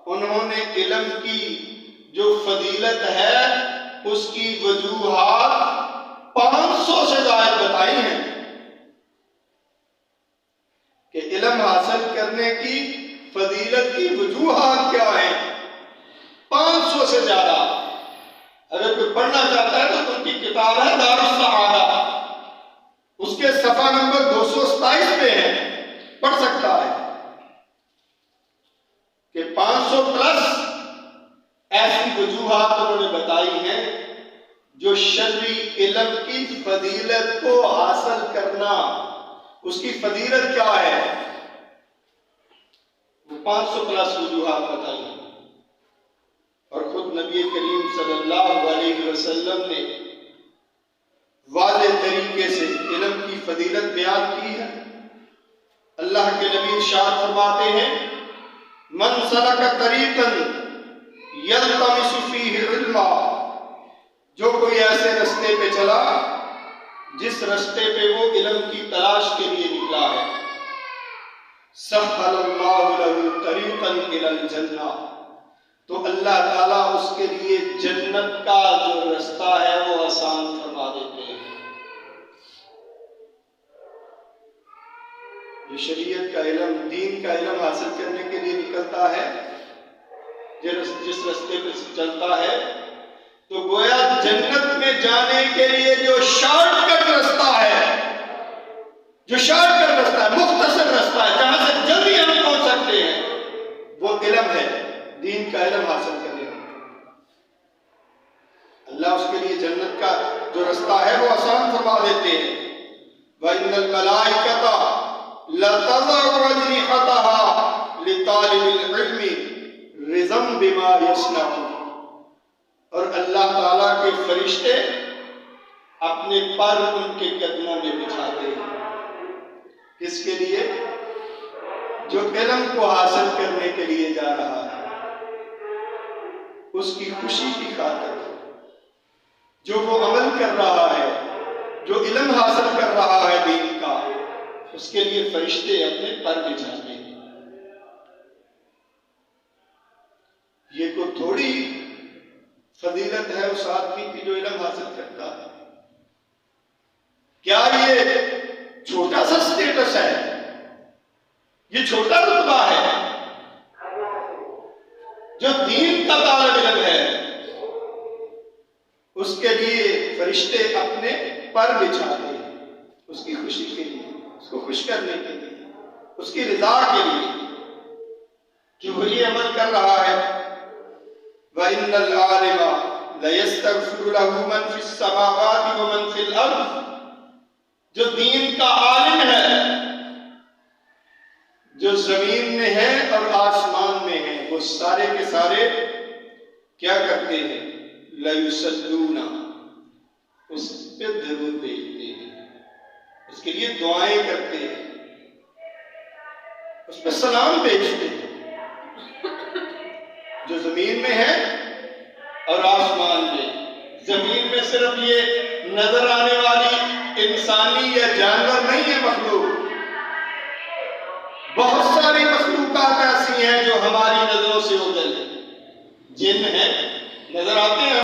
انہوں نے علم کی جو فضیلت ہے اس کی وجوہات 500 سے زائد بتائی ہیں کہ علم حاصل کرنے کی فضیلت کی وجوہات کیا ہیں. 500 سے زیادہ. اگر کوئی پڑھنا چاہتا ہے تو ان کی کتاب ہے دار السعادہ، اس کے صفحہ نمبر 227 پہ ہے، پڑھ سکتا ہے کہ 500 پلس ایسی وجوہات انہوں نے بتائی ہیں جو شرعی علم کی فضیلت کو حاصل کرنا، اس کی فضیلت کیا ہے، وہ 500 پلس وجوہات بتائی ہیں. اور خود نبی کریم صلی اللہ علیہ وسلم نے واضح طریقے سے علم کی فضیلت بیان کی ہے. اللہ کے نبی ارشاد فرماتے ہیں من سلک طریقا یلتمس فیہ علما، جو کوئی ایسے رستے پہ چلا جس رستے پہ وہ علم کی تلاش کے لیے نکلا ہے، سہل اللہ لہ طریقا الی الجنہ، تو اللہ تعالیٰ اس کے لیے جنت کا جو رستہ ہے وہ آسان فرما دیتے ہیں. جو شریعت کا علم، دین کا علم حاصل کرنے کے لیے نکلتا ہے، جس رستے پہ چلتا ہے، تو گویا جنت میں جانے کے لیے جو شارٹ کٹ رستہ ہے، جو شارٹ کٹ رستہ ہے، مختصر رستہ ہے، جہاں سے جلدی ہم پہنچ سکتے ہیں، وہ علم ہے، دین کا علم حاصل کرنے. اللہ اس کے لیے جنت کا جو رستہ ہے وہ آسان فرما دیتے ہیں. وَإِنَّ الْمَلَائِكَةَ لَتَضَعُ أَجْنِحَتَهَا لِطَالِبِ الْعِلْمِ رِضًا بِمَا يَصْنَعُ، اور اللہ تعالیٰ کے فرشتے اپنے پر ان کے قدموں میں بچھاتے ہیں. کس کے لیے؟ جو علم کو حاصل کرنے کے لیے جا رہا ہے، اس کی خوشی کی خاطر. جو وہ عمل کر رہا ہے، جو علم حاصل کر رہا ہے دین کا، اس کے لیے فرشتے اپنے پر بچھاتے ہیں. یہ کوئی تھوڑی فضیلت ہے اس آدمی کی جو علم حاصل کرتا ہے. کیا یہ چھوٹا سا سٹیٹس ہے؟ یہ چھوٹا رتبہ ہے؟ جو دین کا طالب علم ہے اس کے لیے فرشتے اپنے پر بچھاتے ہیں، اس کی خوشی کے لیے، اس کو خوش کرنے کے لیے، اس کی رضا کے لیے کہ وہ یہ عمل کر رہا ہے. وَإِنَّ الْعَالِمَ لَيَسْتَغْفِرُ لَهُ مَنْ فِي السَّمَاوَاتِ وَمَنْ فِي الْأَرْضِ، جو دین کا عالم ہے، جو زمین میں ہے اور آسمان میں ہے، وہ سارے کے سارے کیا کرتے ہیں؟ لَيُصَلُّونَ، اس پہ درود بھیجتے ہیں، اس کے لیے دعائیں کرتے ہیں، اس پہ سلام بھیجتے ہیں. جو زمین میں ہے اور آسمان میں. زمین میں صرف یہ نظر آنے والی انسانی یا جانور نہیں ہے مخلوق، بہت ساری مخلوقات ایسی ہیں جو ہماری نظروں سے اوجھل ہیں. جن ہیں، نظر آتے ہیں